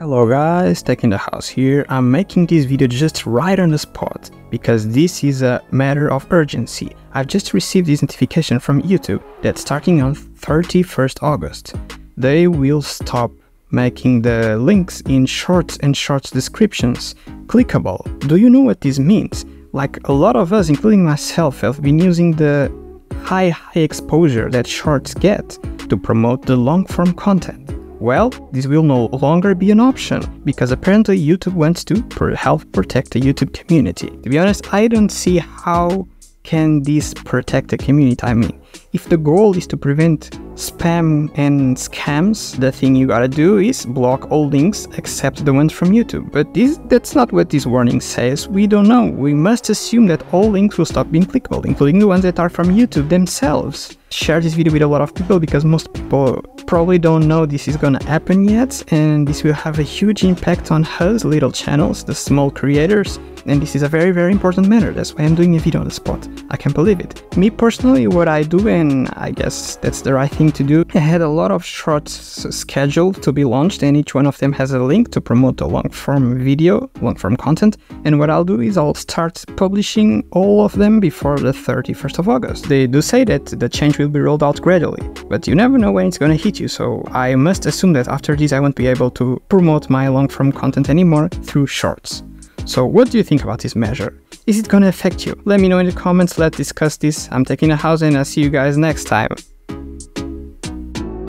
Hello guys, Techinthehouse here. I'm making this video just right on the spot because this is a matter of urgency. I've just received this notification from YouTube that starting on 31st August, they will stop making the links in shorts and shorts descriptions clickable. Do you know what this means? Like a lot of us, including myself, have been using the high exposure that shorts get to promote the long-form content. Well, this will no longer be an option, because apparently YouTube wants to help protect the YouTube community. To be honest, I don't see how can this protect the community. I mean, if the goal is to prevent spam and scams, the thing you gotta do is block all links except the ones from YouTube. But that's not what this warning says. We don't know. We must assume that all links will stop being clickable, including the ones that are from YouTube themselves. Share this video with a lot of people because most people probably don't know this is gonna happen yet, and this will have a huge impact on us, little channels, the small creators, and this is a very important matter. That's why I'm doing a video on the spot. I can't believe it. Me personally, what I do, and I guess that's the right thing to do, I had a lot of shorts scheduled to be launched, and each one of them has a link to promote the long-form video, long-form content, and what I'll do is I'll start publishing all of them before the 31st of August. They do say that the change will be rolled out gradually, but you never know when it's gonna hit you, so I must assume that after this I won't be able to promote my long-form content anymore through shorts. So what do you think about this measure? Is it gonna affect you? Let me know in the comments, let's discuss this. I'm Techinthehouse and I'll see you guys next time.